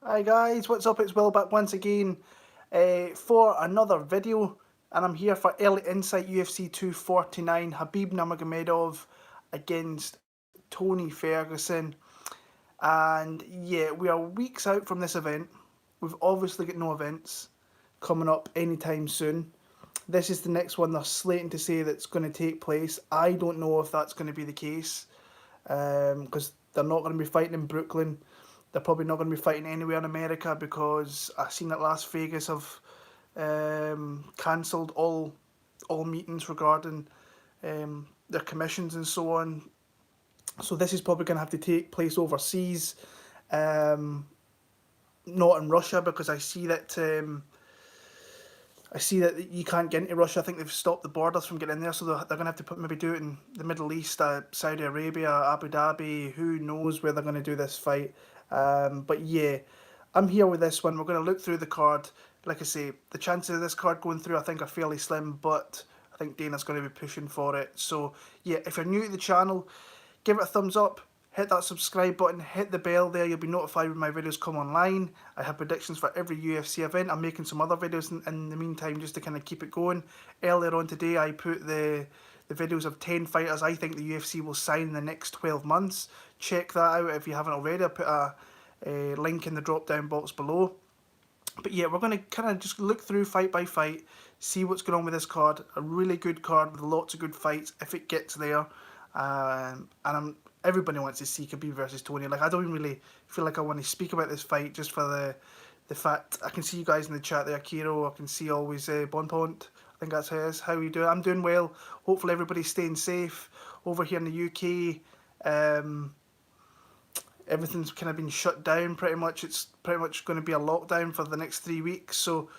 Hi guys, what's up? It's Will back once again for another video, and I'm here for Early Insight UFC 249 Khabib Nurmagomedov against Tony Ferguson. And yeah, we are weeks out from this event. We've obviously got no events coming up anytime soon. This is the next one they're slating to say that's going to take place. I don't know if that's going to be the case because they're not going to be fighting in Brooklyn. They're probably not going to be fighting anywhere in America because I've seen that Las Vegas have cancelled all meetings regarding their commissions and so on. So this is probably going to have to take place overseas, um, not in Russia, because I see that you can't get into Russia. I think they've stopped the borders from getting in there, so they're going to have to maybe do it in the Middle East, Saudi Arabia, Abu Dhabi. Who knows where they're going to do this fight? But yeah, I'm here with this one. We're going to look through the card. Like I say, the chances of this card going through, I think, are fairly slim, but I think Dana's going to be pushing for it. So yeah, if you're new to the channel, give it a thumbs up, hit that subscribe button, hit the bell there, you'll be notified when my videos come online. I have predictions for every UFC event. I'm making some other videos in the meantime just to kind of keep it going. Earlier on today I put the videos of 10 fighters I think the UFC will sign in the next 12 months. Check that out if you haven't already. I put a link in the drop down box below. But yeah, we're going to kind of just look through fight by fight, see what's going on with this card. A really good card with lots of good fights if it gets there. Everybody wants to see Khabib versus Tony. Like, I don't really feel like I want to speak about this fight just for the fact I can see you guys in the chat there, Kiro. I can see always Bonpont. I think that's how you do. I'm doing well. Hopefully everybody's staying safe over here in the UK. Everything's kind of been shut down pretty much. It's pretty much going to be a lockdown for the next 3 weeks. So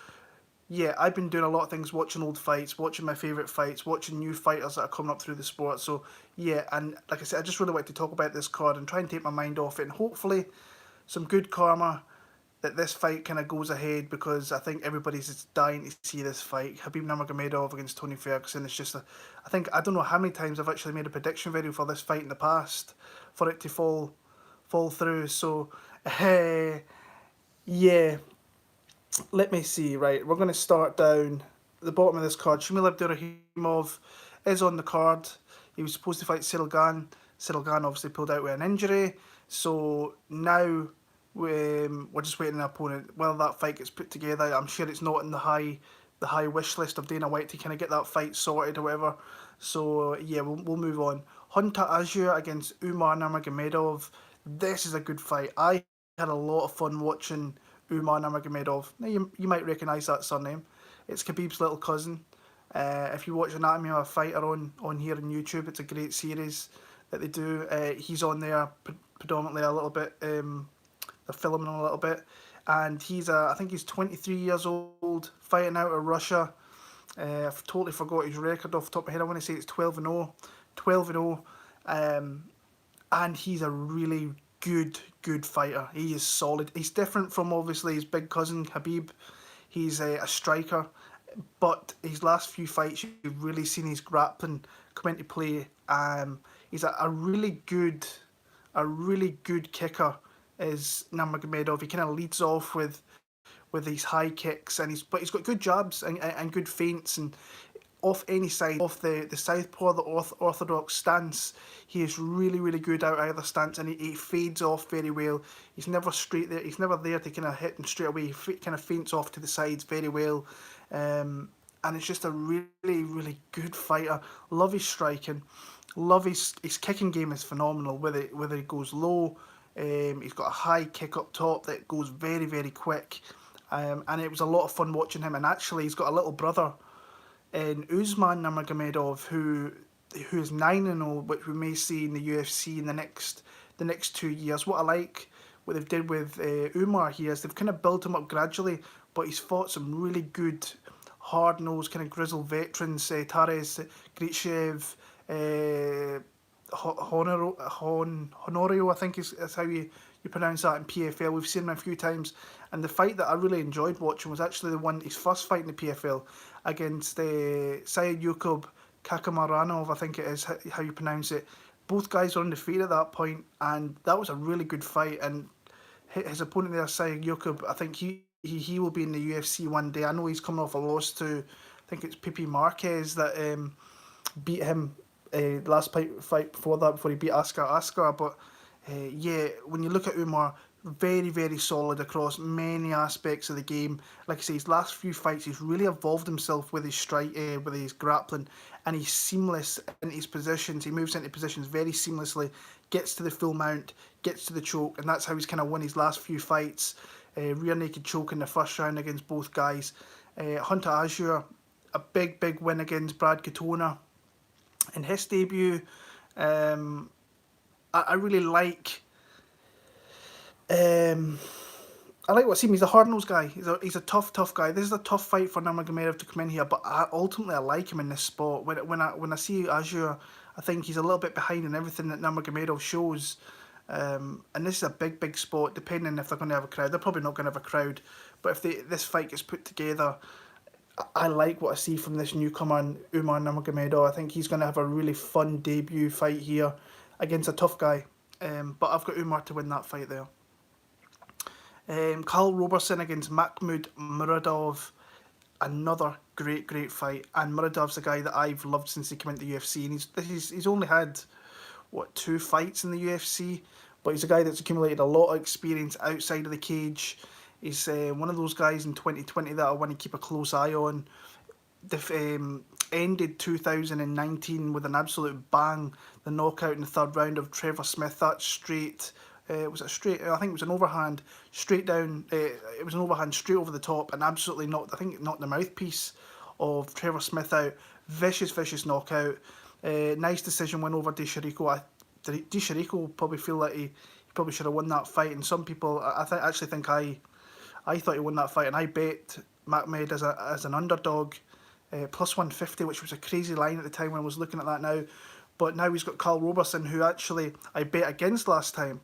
yeah, I've been doing a lot of things, watching old fights, watching my favourite fights, watching new fighters that are coming up through the sport. So yeah, and like I said, I just really wanted to talk about this card and try and take my mind off it, and hopefully some good karma that this fight kind of goes ahead, because I think everybody's just dying to see this fight. Khabib Nurmagomedov against Tony Ferguson. It's just I think, I don't know how many times I've actually made a prediction video for this fight in the past for it to fall through. So yeah, let me see. Right, we're going to start down the bottom of this card. Shamil Abdurrahimov is on the card. He was supposed to fight Cyril Gane. Cyril Gane obviously pulled out with an injury. So now we're just waiting on an opponent. Whether that fight gets put together, I'm sure it's not in the high wish list of Dana White to kind of get that fight sorted or whatever. So yeah, we'll move on. Hunter Azure against Umar Nurmagomedov. This is a good fight. I had a lot of fun watching Umar Nurmagomedov. Now you might recognise that surname. It's Khabib's little cousin. If you watch Anatomy of a Fighter on here on YouTube, it's a great series that they do. He's on there predominantly a little bit. They're filming him a little bit, and I think he's 23 years old, fighting out of Russia. I've totally forgot his record off the top of my head. I want to say it's 12-0, 12-0, and he's a really good fighter. He is solid. He's different from obviously his big cousin Khabib. He's a striker, but his last few fights you've really seen his grappling come into play. He's a really good kicker. Is Nurmagomedov. He kind of leads off with these high kicks, and he's got good jabs and good feints, and off any side, off the southpaw, the orthodox stance, he is really good out either stance, and he fades off very well. He's never straight there. He's never there to kind of hit and straight away. He kind of feints off to the sides very well, and it's just a really good fighter. Love his striking. Love his kicking game is phenomenal. Whether it goes low. He's got a high kick up top that goes very quick, and it was a lot of fun watching him. And actually, he's got a little brother in Usman Nurmagomedov who is 9-0, which we may see in the UFC in the next 2 years. What I like what they've did with Umar here is they've kind of built him up gradually, but he's fought some really good hard-nosed kind of grizzled veterans. Tares Gritshev, Honorio, I think is how you pronounce that in PFL. We've seen him a few times, and the fight that I really enjoyed watching was actually his first fight in the PFL against Syed Yukub Kakamaranov, I think it is how you pronounce it. Both guys were undefeated at that point, and that was a really good fight. And his opponent there, Sayed Yukub, I think he will be in the UFC one day. I know he's coming off a loss to, I think it's Pipi Marquez that beat him last fight before that, before he beat Askar. But yeah, when you look at Umar, very, very solid across many aspects of the game. Like I say, his last few fights, he's really evolved himself with his strike, with his grappling, and he's seamless in his positions. He moves into positions very seamlessly, gets to the full mount, gets to the choke, and that's how he's kind of won his last few fights. Rear naked choke in the first round against both guys. Hunter Azure, a big, big win against Brad Katona in his debut. I really like. I like what I see him. He's a hard-nosed guy. He's a tough guy. This is a tough fight for Nurmagomedov to come in here, but ultimately I like him in this spot. When I see Azure, I think he's a little bit behind in everything that Nurmagomedov shows. And this is a big spot. Depending if they're going to have a crowd, they're probably not going to have a crowd. But if this fight gets put together, I like what I see from this newcomer, Umar Nurmagomedov. I think he's going to have a really fun debut fight here against a tough guy. But I've got Umar to win that fight there. Carl Roberson against Mahmoud Muradov. Another great fight. And Muradov's a guy that I've loved since he came into the UFC. And he's only had, 2 fights in the UFC? But he's a guy that's accumulated a lot of experience outside of the cage. He's one of those guys in 2020 that I want to keep a close eye on. Ended 2019 with an absolute bang. The knockout in the third round of Trevor Smith. That straight... was it straight? I think it was an overhand straight down. It was an overhand straight over the top and absolutely knocked. I think it knocked the mouthpiece of Trevor Smith out. Vicious knockout. Nice decision win over DeSharico. DeSharico probably feel like he probably should have won that fight. And some people, actually think I thought he won that fight, and I bet Mahmoud as an underdog, plus 150, which was a crazy line at the time when I was looking at that now. But now he's got Carl Roberson, who actually I bet against last time.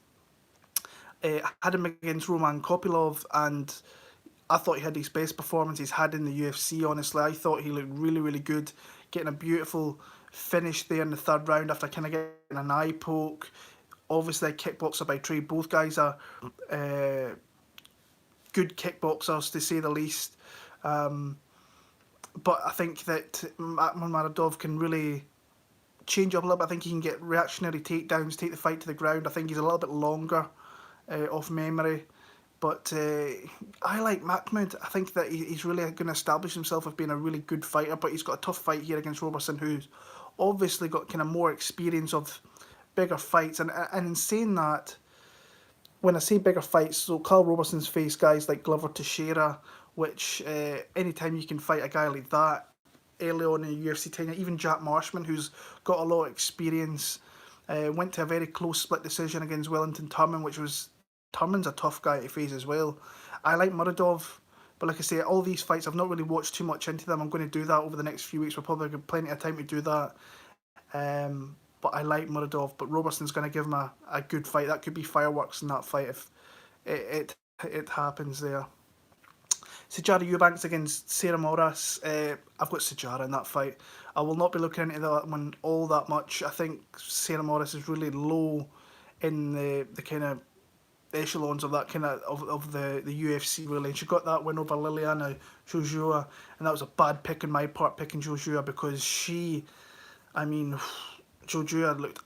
Had him against Roman Kopylov, and I thought he had his best performance he's had in the UFC, honestly. I thought he looked really good, getting a beautiful finish there in the third round after kind of getting an eye poke. Obviously, a kickboxer by trade. Both guys are good kickboxers, to say the least. But I think that Muradov can really change up a little bit. I think he can get reactionary takedowns, take the fight to the ground. I think he's a little bit longer off memory. But I like Mahmoud. I think that he's really going to establish himself as being a really good fighter. But he's got a tough fight here against Roberson, who's obviously got kind of more experience of bigger fights. And in saying that, when I say bigger fights, so Carl Roberson's faced guys like Glover Teixeira, which anytime you can fight a guy like that early on in the UFC tenure, even Jack Marshman, who's got a lot of experience, went to a very close split decision against Wellington Turman, which was... Turman's a tough guy to face as well. I like Muradov, but like I say, all these fights, I've not really watched too much into them. I'm going to do that over the next few weeks. We'll probably have plenty of time to do that. But I like Muradov, but Roberson's going to give him a good fight. That could be fireworks in that fight if it happens there. Sijara Eubanks against Sarah Moras. I've got Sijara in that fight. I will not be looking into that one all that much. I think Sarah Moras is really low in the kind of echelons of that kind of the UFC, really. And she got that win over Liliana Jojua, and that was a bad pick on my part, picking Jojua, because Jojua looked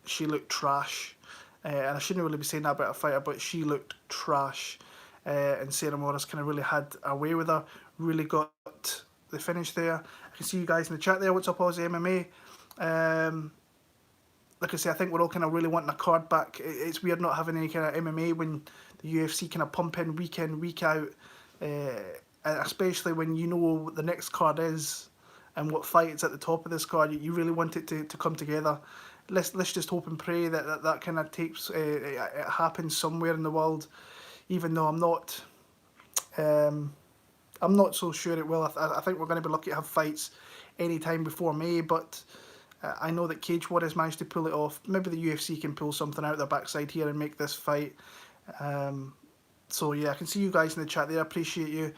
she looked trash, and I shouldn't really be saying that about a fighter, but she looked trash, and Sarah Moras kind of really had her way with her, really got the finish there. I can see you guys in the chat there. What's up, Aussie MMA? Like I say, I think we're all kind of really wanting a card back. It's weird not having any kind of MMA when the UFC kind of pump in week out, especially when you know what the next card is and what fight is at the top of this card. You really want it to come together. Let's just hope and pray that kind of takes it happens somewhere in the world. Even though I'm not so sure it will. I think we're going to be lucky to have fights any time before May, but. I know that Cage Warriors managed to pull it off. Maybe the UFC can pull something out their backside here and make this fight. So yeah, I can see you guys in the chat there. I appreciate you.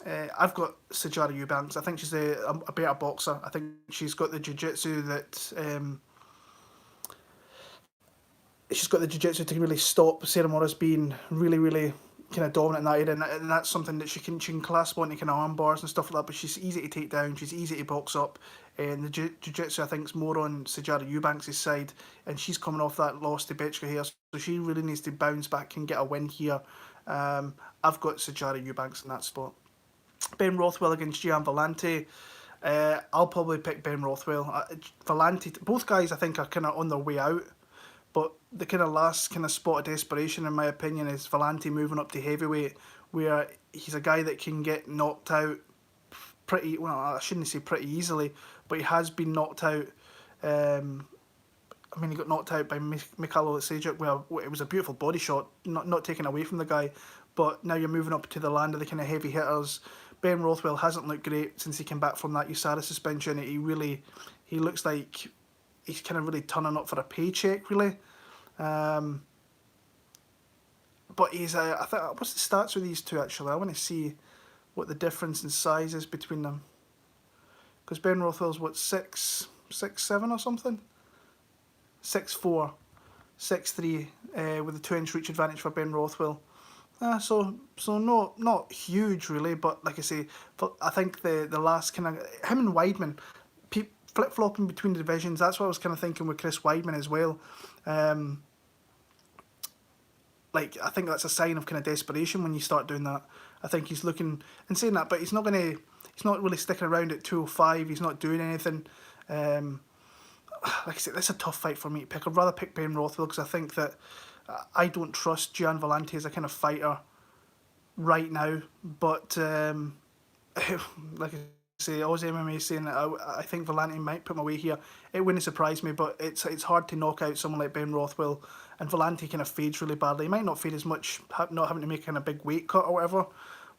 I've got Sijara Eubanks. I think she's a better boxer. I think she's got the jiu-jitsu that she's got the jiu-jitsu to really stop Sarah Morris being really kind of dominant in that area, and that's something that she can clasp onto kind of arm bars and stuff like that. But she's easy to take down. She's easy to box up, and the jiu-jitsu I think is more on Sijara Eubanks' side, and she's coming off that loss to Betchka here, so she really needs to bounce back and get a win here. I've got Sijara Eubanks in that spot. Ben Rothwell against Gian Villante. I'll probably pick Ben Rothwell. Villante, both guys I think are kind of on their way out. But the kind of last kind of spot of desperation, in my opinion, is Villante moving up to heavyweight, where he's a guy that can get knocked out pretty, well, I shouldn't say pretty easily, but he has been knocked out. I mean, he got knocked out by Mikhailo Sejuk, where it was a beautiful body shot, not taken away from the guy. But now you're moving up to the land of the kind of heavy hitters. Ben Rothwell hasn't looked great since he came back from that USADA suspension. He looks like he's kind of really turning up for a paycheck, really. But he's, I think, what's the stats with these two, actually? I want to see what the difference in size is between them. Because Ben Rothwell's, what, 6'7" or something? 6'4", 6'3", with a 2-inch reach advantage for Ben Rothwell. So not huge, really, but like I say, I think the last kind of, him and Weidman, flip-flopping between the divisions, that's what I was kind of thinking with Chris Weidman as well. Like, I think that's a sign of kind of desperation when you start doing that. I think he's looking, and saying that, but he's not really sticking around at 205, he's not doing anything. Like I said, that's a tough fight for me to pick. I'd rather pick Ben Rothwell, because I think that I don't trust Gian Villante as a kind of fighter right now, but like I say, Aussie MMA saying that I think Villante might put him away here. It wouldn't surprise me, but it's hard to knock out someone like Ben Rothwell, and Villante kind of fades really badly. He might not fade as much, not having to make kind of big weight cut or whatever,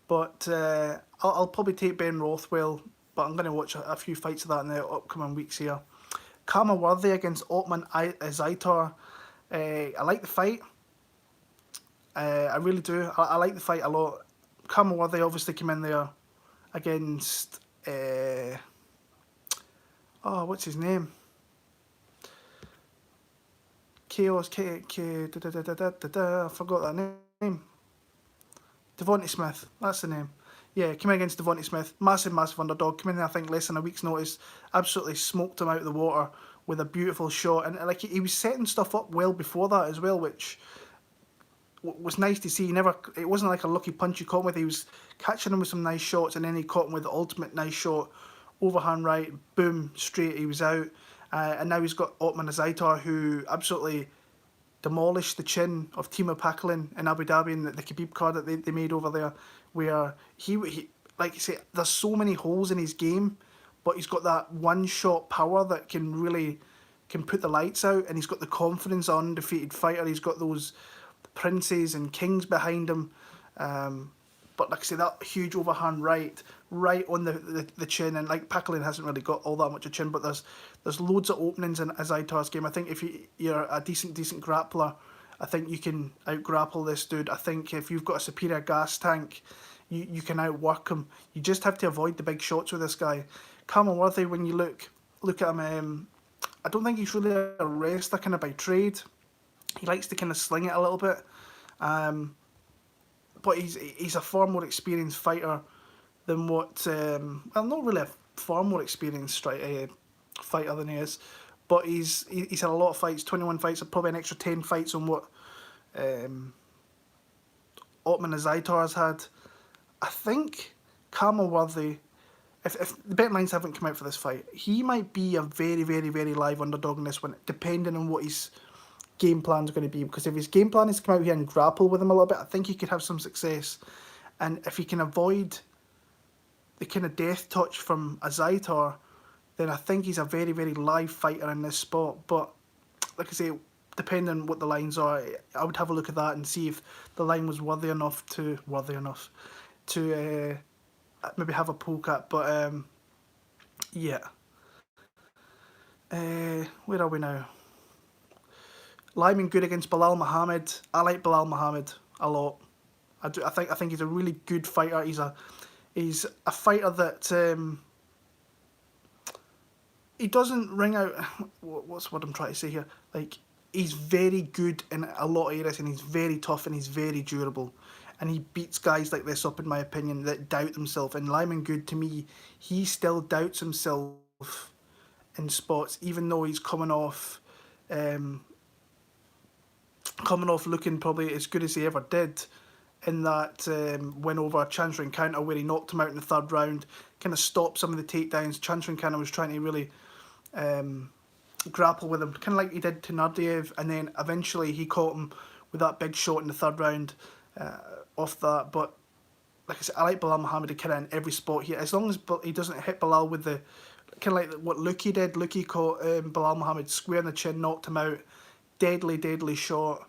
but I'll probably take Ben Rothwell, but I'm going to watch a few fights of that in the upcoming weeks here. Kama Worthy against Otman Zaitar. I like the fight. I really do. I like the fight a lot. Kama Worthy obviously came in there against what's his name? Chaos I forgot that name. Devontae Smith, that's the name. Yeah, came in against Devontae Smith, massive underdog. Came in there, I think, less than a week's notice. Absolutely smoked him out of the water with a beautiful shot, and like he was setting stuff up well before that as well, which was nice to see. It wasn't like a lucky punch he caught him with. He was catching him with some nice shots, and then he caught him with the ultimate nice shot, overhand right, boom, straight. He was out, and now he's got Otman Zaitar, who absolutely demolished the chin of Timo Pakalin in Abu Dhabi in the Khabib card that they made over there, where he like you say, there's so many holes in his game, but he's got that one shot power that can put the lights out, and he's got the confidence on undefeated fighter. He's got those princes and kings behind him. But like I say, that huge overhand right on the chin, and like Pakalin hasn't really got all that much of chin, but there's loads of openings in Zaitar's game. I think if you're a decent grappler, I think you can out-grapple this dude. I think if you've got a superior gas tank, you can outwork him. You just have to avoid the big shots with this guy. Kama Worthy, when you look at him, I don't think he's really a wrestler kind of by trade. He likes to kind of sling it a little bit. But he's a far more experienced fighter than what... well, not really a far more experienced fighter than he is, but he's had a lot of fights, 21 fights, probably an extra 10 fights on what Otman Zaitar's had. I think Kama Worthy, if the betting lines haven't come out for this fight, he might be a very, very, very live underdog in this one, depending on what his game plan's going to be. Because if his game plan is to come out here and grapple with him a little bit, I think he could have some success. And if he can avoid the kind of death touch from a Zaitar, then I think he's a very, very live fighter in this spot. But like I say, depending on what the lines are, I would have a look at that and see if the line was worthy enough to maybe have a poke at. But yeah, where are we now? Lyman Good against Bilal Muhammad. I like Bilal Muhammad a lot. I think he's a really good fighter. He's a fighter that he doesn't ring out. What's what I'm trying to say here? Like, he's very good in a lot of areas, and he's very tough, and he's very durable. And he beats guys like this up, in my opinion, that doubt themselves. And Lyman Good, to me, he still doubts himself in spots, even though he's um, coming off looking probably as good as he ever did in that win over Chandra Encounter, where he knocked him out in the third round, kind of stopped some of the takedowns. Chandra Encounter was trying to really grapple with him, kind of like he did to Nurmagomedov, and then eventually he caught him with that big shot in the third round off that. But like I said, I like Bilal Muhammad to kind of in every spot here, as long as he doesn't hit Bilal with the kind of like what Luki did. Luki caught Bilal Muhammad square in the chin, knocked him out, deadly shot.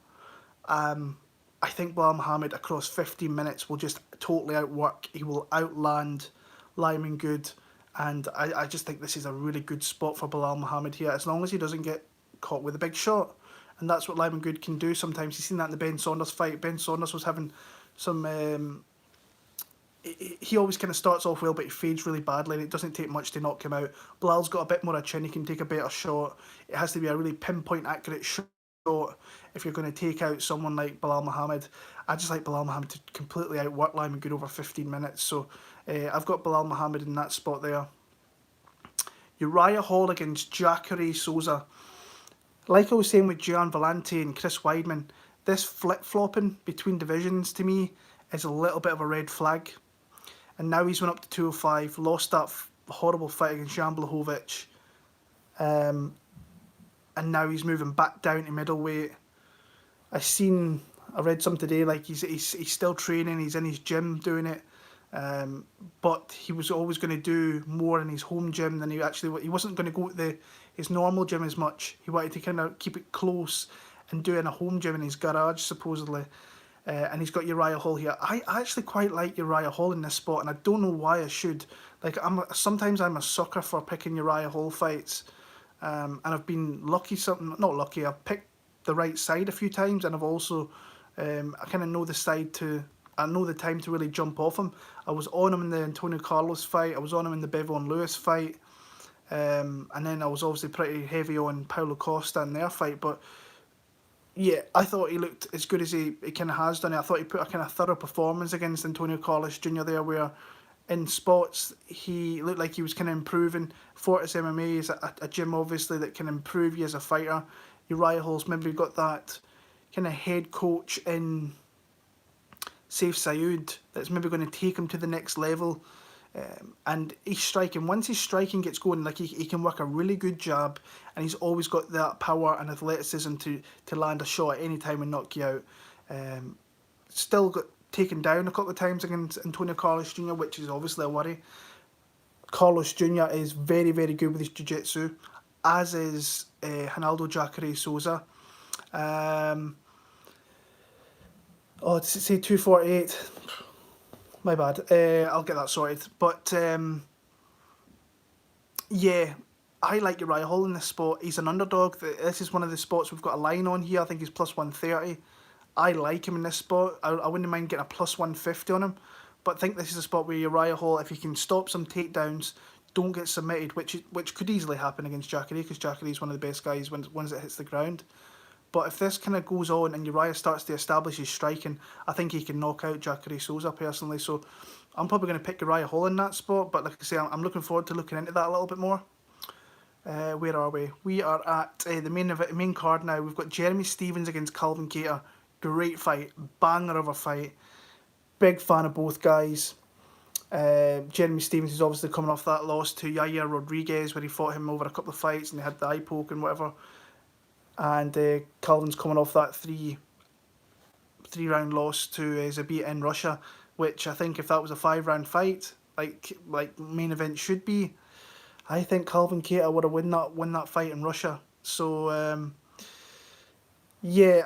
I think Bilal Muhammad across 15 minutes will just totally outwork. He will outland Lyman Good, and I just think this is a really good spot for Bilal Muhammad here, as long as he doesn't get caught with a big shot. And that's what Lyman Good can do sometimes. You've seen that in the Ben Saunders fight. Ben Saunders was having some... he always kind of starts off well, but he fades really badly, and it doesn't take much to knock him out. Bilal's got a bit more of a chin. He can take a better shot. It has to be a really pinpoint, accurate shot if you're going to take out someone like Bilal Muhammad. I just like Bilal Muhammad to completely outwork Lyman Good over 15 minutes. So I've got Bilal Muhammad in that spot there. Uriah Hall against Jacare Souza. Like I was saying with Gian Villante and Chris Weidman, this flip-flopping between divisions to me is a little bit of a red flag. And now he's went up to 205, lost that horrible fight against Jan Blachowicz. And now he's moving back down to middleweight. I read something today, like he's still training, he's in his gym doing it. But he was always going to do more in his home gym than he wasn't going to go to his normal gym as much. He wanted to kind of keep it close and do in a home gym in his garage, supposedly. And he's got Uriah Hall here. I actually quite like Uriah Hall in this spot, and I don't know why I should. Like, sometimes I'm a sucker for picking Uriah Hall fights. And I've been not lucky, I've picked the right side a few times, and I've also, I kind of know I know the time to really jump off him. I was on him in the Antonio Carlos fight, I was on him in the Bevon Lewis fight, and then I was obviously pretty heavy on Paulo Costa in their fight, but yeah, I thought he looked as good as he kind of has done it. I thought he put a kind of thorough performance against Antonio Carlos Jr. there, where in spots he looked like he was kind of improving. Fortis MMA is a gym obviously that can improve you as a fighter. Uriah Hall's maybe got that kind of head coach in Saif Saud that's maybe going to take him to the next level. And he's striking. Once his striking gets going, like he can work a really good jab, and he's always got that power and athleticism to land a shot at any time and knock you out. Still got taken down a couple of times against Antonio Carlos Jr., which is obviously a worry. Carlos Jr. is very, very good with his jiu-jitsu, as is Ronaldo Jacare Souza. To say 248, my bad. I'll get that sorted. But yeah, I like Uriah Hall in this spot. He's an underdog. This is one of the spots we've got a line on here. I think he's plus 130. I like him in this spot. I wouldn't mind getting a plus 150 on him. But I think this is a spot where Uriah Hall, if he can stop some takedowns, don't get submitted, which could easily happen against Jacare, because Jacare is one of the best guys once it hits the ground. But if this kind of goes on and Uriah starts to establish his striking, I think he can knock out Jacare Souza personally. So I'm probably going to pick Uriah Hall in that spot. But like I say, I'm looking forward to looking into that a little bit more. Where are we? We are at the main card now. We've got Jeremy Stephens against Calvin Kattar. Great fight. Banger of a fight. Big fan of both guys. Jeremy Stephens is obviously coming off that loss to Yair Rodriguez, where he fought him over a couple of fights and they had the eye poke and whatever. And Calvin's coming off that three-round loss to Zabit in Russia, which I think if that was a 5-round fight, like main event should be, I think Calvin Kattar would have won that fight in Russia. So yeah,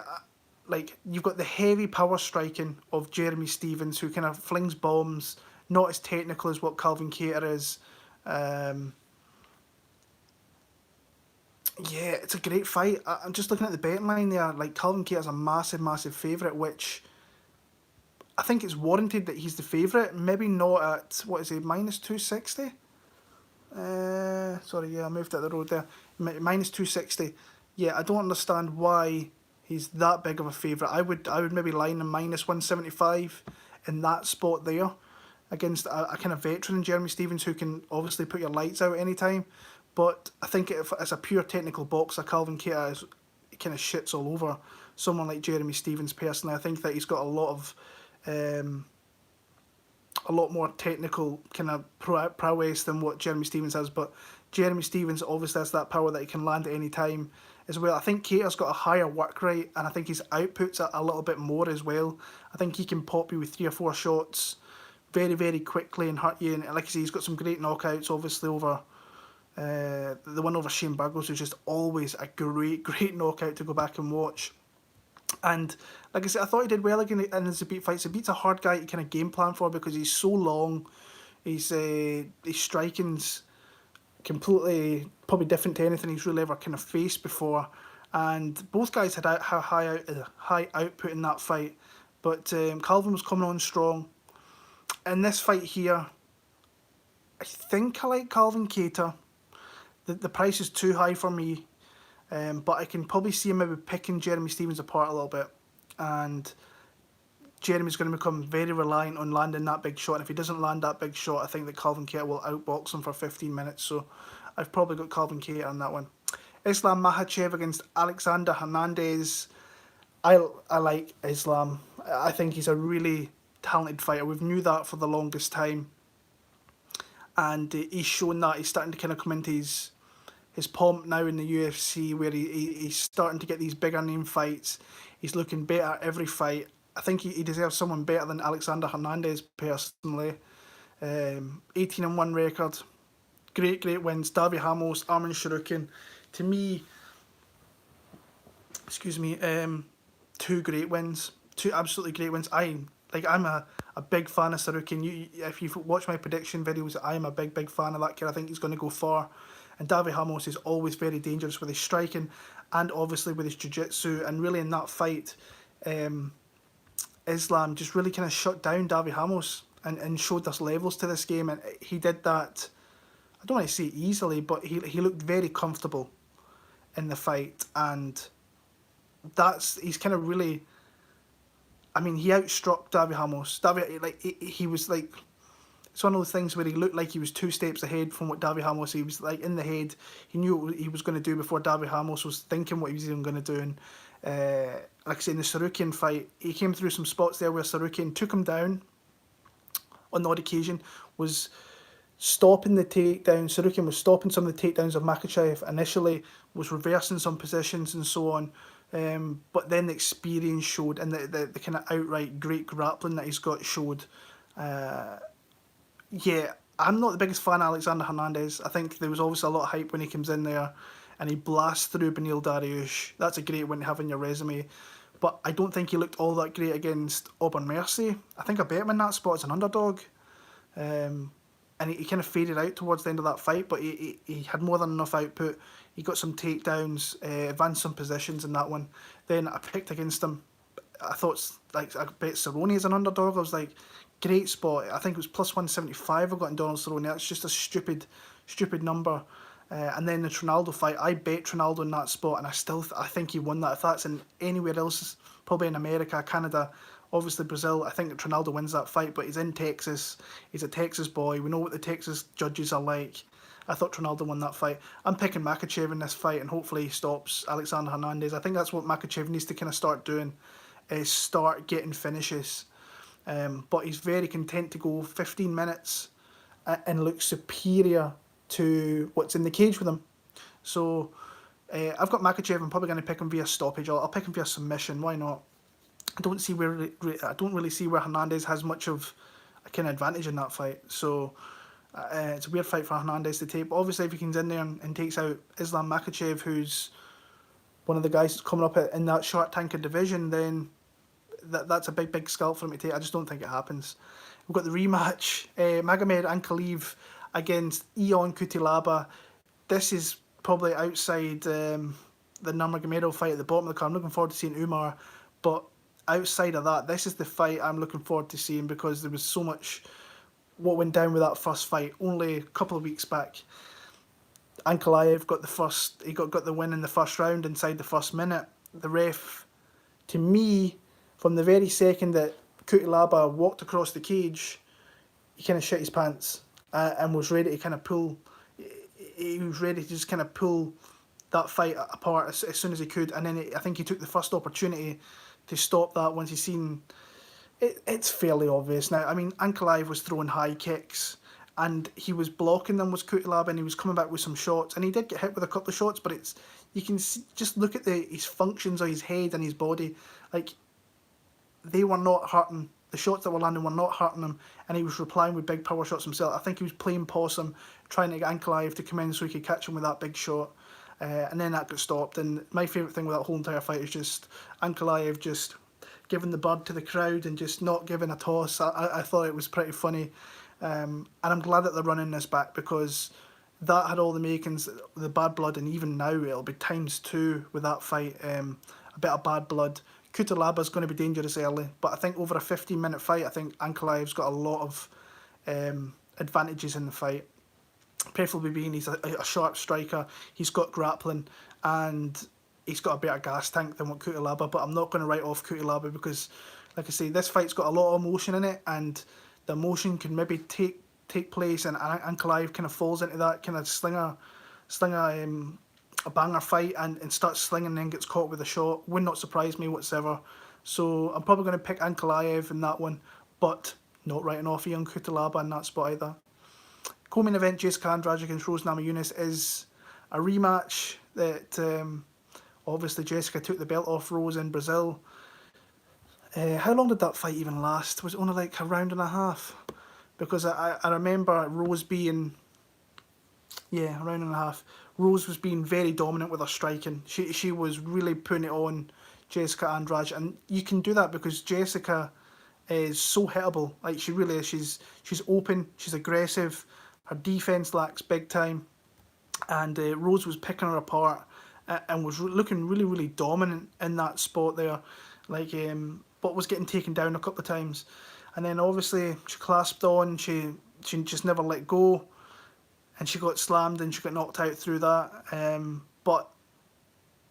like you've got the heavy power striking of Jeremy Stephens, who kind of flings bombs, not as technical as what Calvin Kattar is. Yeah, it's a great fight. I'm just looking at the betting line there. Like, Calvin Kattar's a massive favourite, which I think it's warranted that he's the favourite. Maybe not at, what is he, minus 260? Sorry, yeah, I moved out the road there. Minus 260. Yeah, I don't understand why he's that big of a favourite. I would maybe line him -175 in that spot there against a kind of veteran Jeremy Stephens who can obviously put your lights out anytime. But I think if it's a pure technical boxer, Calvin Kattar is kind of shits all over someone like Jeremy Stephens. Personally, I think that he's got um, a lot more technical kind of prowess than what Jeremy Stephens has. But Jeremy Stephens obviously has that power that he can land at any time as well. I think Kattar's got a higher work rate, and I think his output's a little bit more as well. I think he can pop you with 3 or 4 shots very, very quickly and hurt you. And like I say, he's got some great knockouts, obviously, over the one over Shane Burgos was just always a great, great knockout to go back and watch. And like I said, I thought he did well again in his Zabit fights. Zabit's a hard guy to kind of game plan for because he's so long. His striking's completely probably different to anything he's really ever kind of faced before. And both guys had high output in that fight. But Calvin was coming on strong. In this fight here, I think I like Calvin Kattar. The price is too high for me, but I can probably see him maybe picking Jeremy Stephens apart a little bit, and Jeremy's going to become very reliant on landing that big shot. And if he doesn't land that big shot, I think that Calvin Kattar will outbox him for 15 minutes. So I've probably got Calvin Kattar on that one. Islam Makhachev against Alexander Hernandez. I like Islam. I think he's a really talented fighter. We've knew that for the longest time, and he's shown that. He's starting to kind of come into his pomp now in the UFC, where he's starting to get these bigger name fights. He's looking better every fight. I think he deserves someone better than Alexander Hernandez personally. 18-1 record, great wins. Davy Ramos, Arman Sharukin, to me, two great wins, two absolutely great wins. I'm a big fan of Sharukin. If you've watched my prediction videos, I'm a big fan of that kid. I think he's going to go far. And Davy Ramos is always very dangerous with his striking and obviously with his jiu-jitsu. And really in that fight, Islam just really kind of shut down Davy Ramos and showed us levels to this game. And he did that, I don't want to say easily, but he looked very comfortable in the fight. And he's kind of really, I mean, he outstruck Davy Ramos. He was like, it's one of those things where he looked like he was 2 steps ahead from what Davy Ramos. He was like in the head. He knew what he was going to do before Davy Ramos was thinking what he was even going to do. And like I say, in the Sharukin fight, he came through some spots there where Sharukin took him down on the odd occasion, was stopping the takedown. Sharukin was stopping some of the takedowns of Makhachev initially, was reversing some positions and so on. But then the experience showed, and the kind of outright great grappling that he's got showed. Yeah, I'm not the biggest fan of Alexander Hernandez. I think there was obviously a lot of hype when he comes in there and he blasts through Beneil Dariush. That's a great one to have in your resume. But I don't think he looked all that great against Auburn Mercy. I think I bet him in that spot as an underdog. And he kind of faded out towards the end of that fight, but he had more than enough output. He got some takedowns, advanced some positions in that one. Then I picked against him. I thought, like, I bet Cerrone as an underdog. I was like, great spot. I think it was +175 I got in Donald Cerrone. That's just a stupid number. And then the Trinaldo fight, I bet Trinaldo in that spot, and I think he won that. If that's in anywhere else, probably in America, Canada, obviously Brazil, I think Trinaldo wins that fight, but he's in Texas. He's a Texas boy. We know what the Texas judges are like. I thought Trinaldo won that fight. I'm picking Makhachev in this fight, and hopefully he stops Alexander Hernandez. I think that's what Makhachev needs to kind of start doing, is start getting finishes. But he's very content to go 15 minutes and look superior to what's in the cage with him. So I've got Makhachev. I'm probably going to pick him via stoppage. I'll pick him via submission. Why not? I don't really see where Hernandez has much of a kind of advantage in that fight. So it's a weird fight for Hernandez to take. But obviously, if he comes in there and takes out Islam Makhachev, who's one of the guys that's coming up in that short tanker division, then that's a big scalp for him to take. I just don't think it happens. We've got the rematch, Magomed Ankalaev against Ion Cutelaba. This is probably outside the Nurmagomedov fight at the bottom of the card. I'm looking forward to seeing Umar, but outside of that, this is the fight I'm looking forward to seeing, because there was so much what went down with that first fight only a couple of weeks back. Ankalaev got the win in the first round inside the first minute. The ref, to me, from the very second that Cutelaba walked across the cage, he kind of shit his pants and was ready to kind of pull. He was ready to just kind of pull that fight apart as soon as he could, and then I think he took the first opportunity to stop that once he seen it. It's fairly obvious now. I mean, Ankalaev was throwing high kicks and he was blocking them with Cutelaba, and he was coming back with some shots, and he did get hit with a couple of shots, but you can see, just look at his functions of his head and his body, like they were not hurting. The shots that were landing were not hurting him, and he was replying with big power shots himself. I think he was playing possum, trying to get Ankalaev to come in so he could catch him with that big shot. And then that got stopped. And my favourite thing with that whole entire fight is just Ankalaev just giving the bird to the crowd and just not giving a toss. I thought it was pretty funny. And I'm glad that they're running this back, because that had all the makings, the bad blood, and even now it'll be ×2 with that fight. A bit of bad blood. Cutelaba's going to be dangerous early, but I think over a 15-minute fight, I think Ankalaev's got a lot of advantages in the fight. Preferably being he's a sharp striker, he's got grappling, and he's got a better gas tank than what Cutelaba. But I'm not going to write off Cutelaba because, like I say, this fight's got a lot of emotion in it, and the emotion can maybe take place, and Ankalaev kind of falls into that kind of sling a banger fight and starts slinging and then gets caught with a shot. Would not surprise me whatsoever. So I'm probably going to pick Ankalaev in that one, but not writing off young Cutelaba in that spot either. Co-main event, Jessica Andrade against Rose Namajunas, is a rematch that obviously Jessica took the belt off Rose in Brazil. How long did that fight even last? Was it only like a round and a half? Because I remember Rose being, a round and a half. Rose was being very dominant with her striking. She was really putting it on Jessica Andrade, and you can do that because Jessica is so hittable. Like, she really is. She's open, she's aggressive, her defense lacks big time, and Rose was picking her apart and was looking really, really dominant in that spot there. Like, but was getting taken down a couple of times, and then obviously she clasped on. She just never let go. And she got slammed and she got knocked out through that. But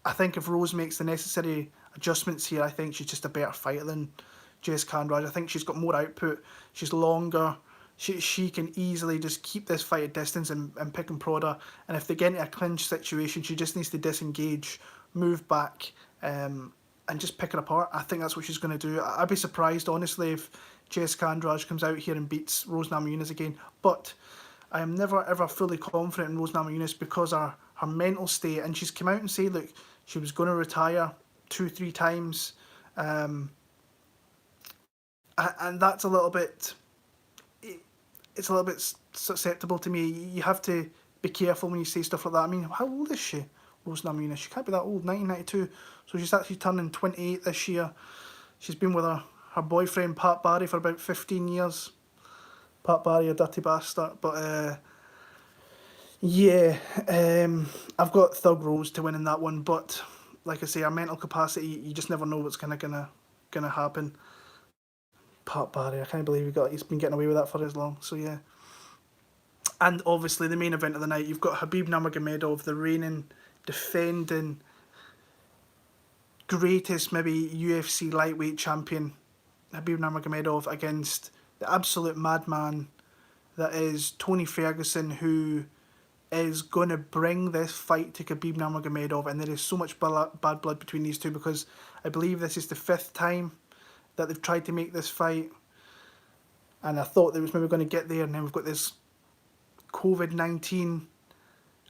I think if Rose makes the necessary adjustments here, I think she's just a better fighter than Jessica Andrade. I think she's got more output. She's longer. She can easily just keep this fight at distance and pick and prod her. And if they get into a clinch situation, she just needs to disengage, move back, and just pick her apart. I think that's what she's going to do. I'd be surprised, honestly, if Jessica Andrade comes out here and beats Rose Namajunas again. But I am never ever fully confident in Rose Namajunas because her mental state, and she's come out and said, look, she was going to retire 2-3 times, and that's a little bit, it's a little bit susceptible to me. You have to be careful when you say stuff like that. I mean, how old is she, Rose Namajunas? She can't be that old, 1992, so she's actually turning 28 this year. She's been with her boyfriend Pat Barry for about 15 years. Pat Barry, a dirty bastard. But I've got Thug Rose to win in that one. But like I say, our mental capacity, you just never know what's gonna happen. Pat Barry, I can't believe he's been getting away with that for as long. So yeah. And obviously the main event of the night, you've got Khabib Nurmagomedov, the reigning, defending, greatest maybe UFC lightweight champion, Khabib Nurmagomedov, against the absolute madman that is Tony Ferguson, who is going to bring this fight to Khabib Nurmagomedov. And there is so much bad blood between these two, because I believe this is the 5th time that they've tried to make this fight, and I thought they was maybe going to get there, and then we've got this COVID-19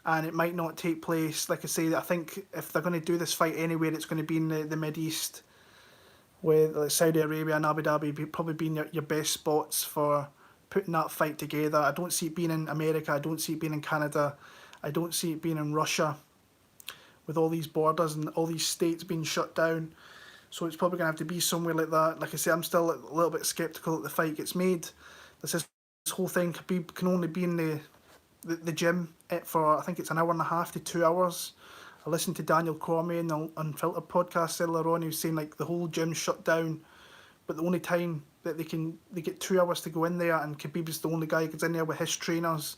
and it might not take place. Like I say, I think if they're going to do this fight anywhere, it's going to be in the Mid-East, with like Saudi Arabia and Abu Dhabi probably being your best spots for putting that fight together. I don't see it being in America, I don't see it being in Canada, I don't see it being in Russia, with all these borders and all these states being shut down. So it's probably going to have to be somewhere like that. Like I say, I'm still a little bit sceptical that the fight gets made. This whole thing, Khabib can only be in the gym for, I think it's an hour and a half to 2 hours. I listened to Daniel Cormier in the Unfiltered podcast earlier on. He was saying like the whole gym's shut down, but the only time that they get 2 hours to go in there, and Khabib is the only guy who gets in there with his trainers.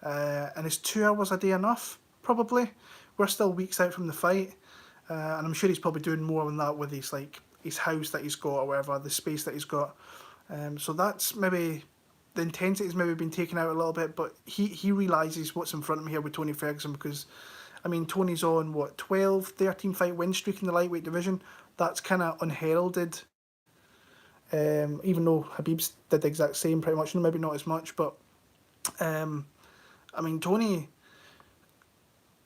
And is 2 hours a day enough? probably. We're still weeks out from the fight, and I'm sure he's probably doing more than that with his house that he's got or whatever, the space that he's got. So that's maybe the intensity's maybe been taken out a little bit, but he realises what's in front of him here with Tony Ferguson, because I mean, Tony's on, what, 12, 13 fight win streak in the lightweight division. That's kind of unheralded, even though Khabib's did the exact same pretty much, maybe not as much, but I mean, Tony,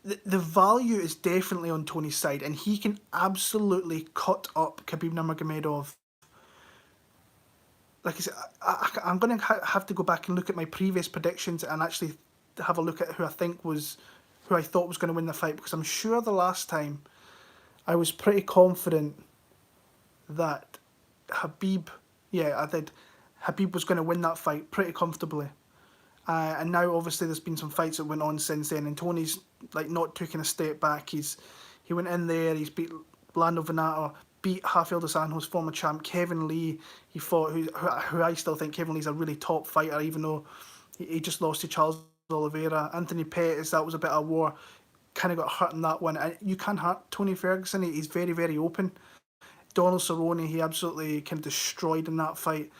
the value is definitely on Tony's side, and he can absolutely cut up Khabib Nurmagomedov. Like I said, I'm going to have to go back and look at my previous predictions and actually have a look at who I thought was going to win the fight, because I'm sure the last time I was pretty confident that Khabib was going to win that fight pretty comfortably. And now obviously there's been some fights that went on since then, and Tony's like not taking a step back. He went in there, he's beat Lando Venato, beat Rafael dos Anjos, former champ, Kevin Lee. He fought who I still think Kevin Lee's a really top fighter, even though he just lost to Charles Oliveira. Anthony Pettis, that was a bit of a war, kind of got hurt in that one. And you can hurt Tony Ferguson, he's very, very open. Donald Cerrone, he absolutely kind of destroyed in that fight.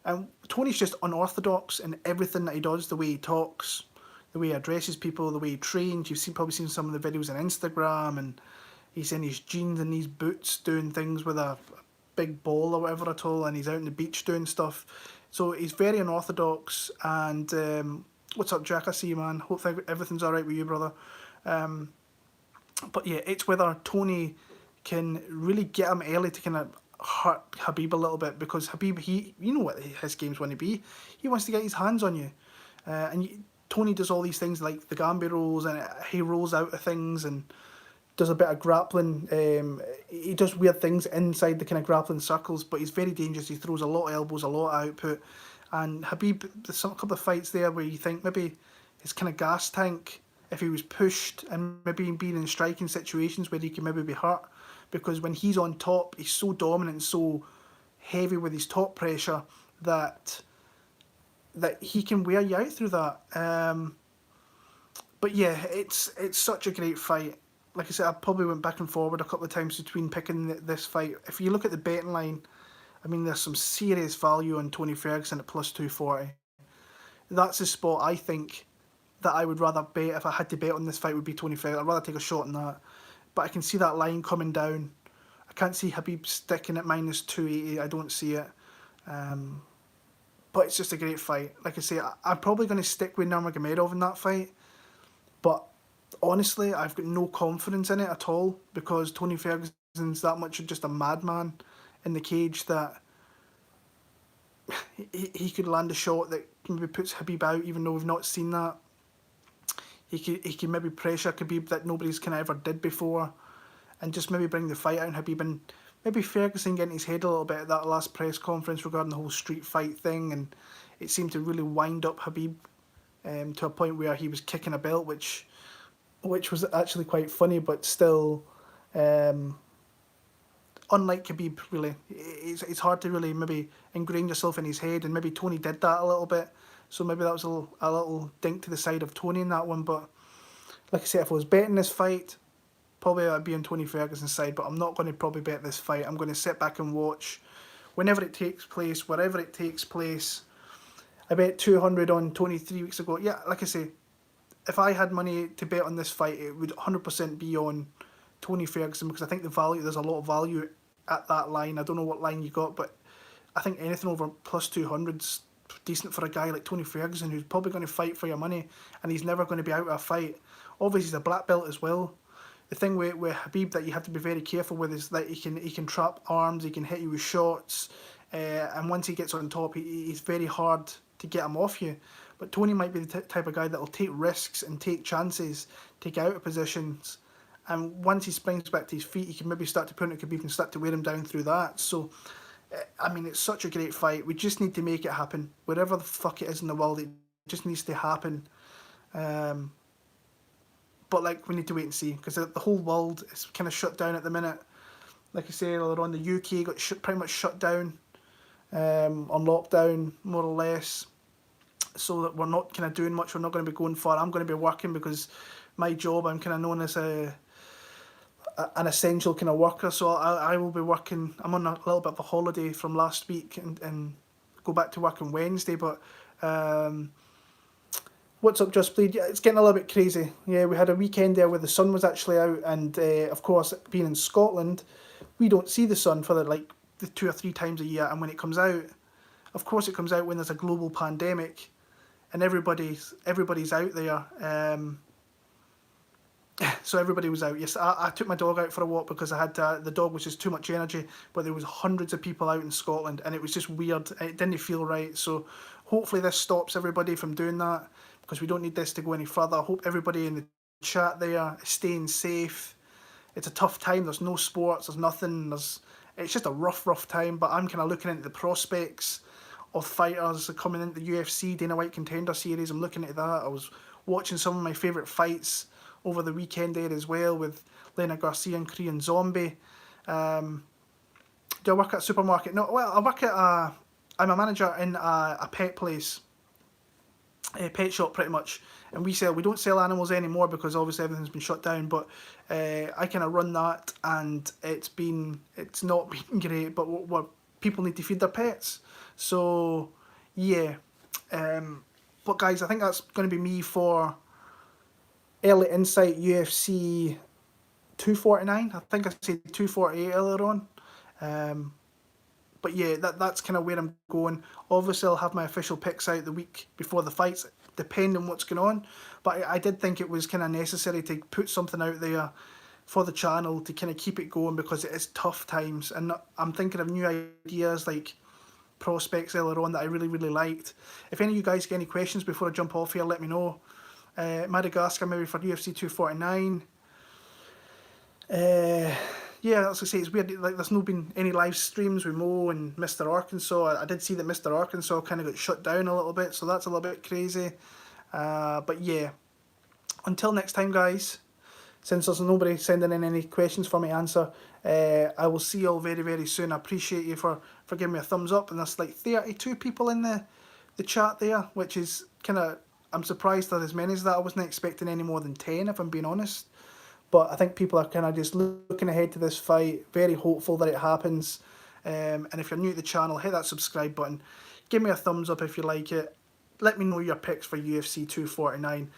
And Tony's just unorthodox in everything that he does, the way he talks, the way he addresses people, the way he trains. You've probably seen some of the videos on Instagram, and he's in his jeans and these boots doing things with a big ball or whatever at all, and he's out on the beach doing stuff. So he's very unorthodox. And what's up, Jack? I see you, man. Hope everything's alright with you, brother. But yeah, it's whether Tony can really get him early to kind of hurt Khabib a little bit, because Khabib, you know what his game's going to be. He wants to get his hands on you. Tony does all these things like the Gambi rolls, and he rolls out of things and does a bit of grappling. He does weird things inside the kind of grappling circles, but he's very dangerous. He throws a lot of elbows, a lot of output. And Khabib, there's a couple of fights there where you think maybe his kind of gas tank, if he was pushed and maybe being in striking situations where he can maybe be hurt, because when he's on top, he's so dominant and so heavy with his top pressure that he can wear you out through that. But yeah, it's such a great fight. Like I said, I probably went back and forward a couple of times between picking this fight. If you look at the betting line, I mean, there's some serious value on Tony Ferguson at plus 240. That's the spot I think that I would rather bet if I had to bet on this fight would be Tony Ferguson. I'd rather take a shot on that. But I can see that line coming down. I can't see Khabib sticking at minus 280. I don't see it. But it's just a great fight. Like I say, I'm probably going to stick with Nurmagomedov in that fight. But honestly, I've got no confidence in it at all, because Tony Ferguson's that much of just a madman in the cage that he could land a shot that maybe puts Khabib out, even though we've not seen that. He can maybe pressure Khabib that nobody's kind of ever did before, and just maybe bring the fight out on Khabib. And maybe Ferguson getting his head a little bit at that last press conference regarding the whole street fight thing, and it seemed to really wind up Khabib to a point where he was kicking a belt, which was actually quite funny, but still, unlike Khabib, really. It's hard to really maybe ingrain yourself in his head, and maybe Tony did that a little bit. So maybe that was a little dink to the side of Tony in that one. But like I said, if I was betting this fight, probably I'd be on Tony Ferguson's side. But I'm not going to probably bet this fight. I'm going to sit back and watch whenever it takes place, wherever it takes place. I bet 200 on Tony 3 weeks ago. Yeah, like I say, if I had money to bet on this fight, it would 100% be on Tony Ferguson, because I think there's a lot of value at that line. I don't know what line you got, but I think anything over plus 200's decent for a guy like Tony Ferguson, who's probably going to fight for your money, and he's never going to be out of a fight. Obviously, he's a black belt as well. The thing with Khabib that you have to be very careful with is that he can trap arms, he can hit you with shots, and once he gets on top, he's very hard to get him off you. But Tony might be the type of guy that will take risks and take chances, take out of positions, and once he springs back to his feet, he can maybe start to put it, Khabib and start to wear him down through that. So, I mean, it's such a great fight. We just need to make it happen. Wherever the fuck it is in the world, it just needs to happen. But, like, we need to wait and see, because the whole world is kind of shut down at the minute. Like I say earlier on, the UK got pretty much shut down, on lockdown, more or less. So that we're not kind of doing much. We're not going to be going far. I'm going to be working because my job, I'm kind of known as an essential kind of worker, so I will be working. I'm on a little bit of a holiday from last week and go back to work on Wednesday. But what's up, Just Bleed? Yeah, it's getting a little bit crazy. Yeah, we had a weekend there where the sun was actually out, and of course, being in Scotland, we don't see the sun for the 2 or 3 times a year. And when it comes out, of course, it comes out when there's a global pandemic, and everybody's out there. So everybody was out. Yes, I took my dog out for a walk because I had the dog was just too much energy. But there was hundreds of people out in Scotland, and it was just weird. It didn't feel right. So hopefully this stops everybody from doing that, because we don't need this to go any further. I hope everybody in the chat there is staying safe. It's a tough time. There's no sports. There's nothing. It's just a rough time. But I'm kind of looking into the prospects of fighters coming into the UFC Dana White Contender Series. I'm looking at that. I was watching some of my favourite fights over the weekend there as well, with Lena Garcia and Korean Zombie. Do I work at a supermarket? No, well, I work at I'm a manager in a pet place, a pet shop pretty much, and we don't sell animals anymore because obviously everything's been shut down, but I kind of run that, and it's not been great, but what people need to feed their pets, so yeah. But guys, I think that's going to be me for Early Insight UFC 249. I think I said 248 earlier on. But yeah, that's kind of where I'm going. Obviously, I'll have my official picks out the week before the fights, depending on what's going on. But I did think it was kind of necessary to put something out there for the channel to kind of keep it going, because it is tough times. And I'm thinking of new ideas, like prospects earlier on that I really liked. If any of you guys get any questions before I jump off here, let me know. Madagascar maybe for UFC 249. Yeah, as I say, it's weird. Like, there's not been any live streams with Mo and Mr. Arkansas. I did see that Mr. Arkansas kind of got shut down a little bit, so that's a little bit crazy. But yeah, until next time, guys. Since there's nobody sending in any questions for me to answer, I will see you all very soon. I appreciate you for giving me a thumbs up, and there's like 32 people in the chat there, which is kind of, I'm surprised that as many as that. I wasn't expecting any more than 10, if I'm being honest. But I think people are kind of just looking ahead to this fight, very hopeful that it happens. And if you're new to the channel, hit that subscribe button. Give me a thumbs up if you like it. Let me know your picks for UFC 249.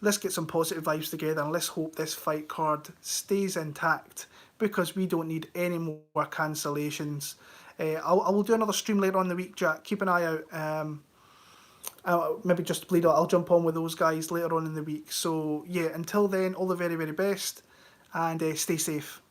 Let's get some positive vibes together, and let's hope this fight card stays intact, because we don't need any more cancellations. I will do another stream later on in the week, Jack. Keep an eye out. Maybe Just Bleed, I'll jump on with those guys later on in the week. So yeah, until then, all the very best, and stay safe.